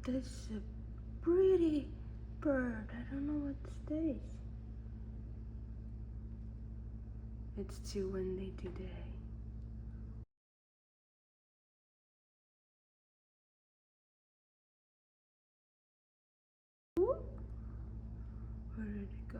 This is a pretty bird. I don't know what this is. It's too windy today. Where did it go?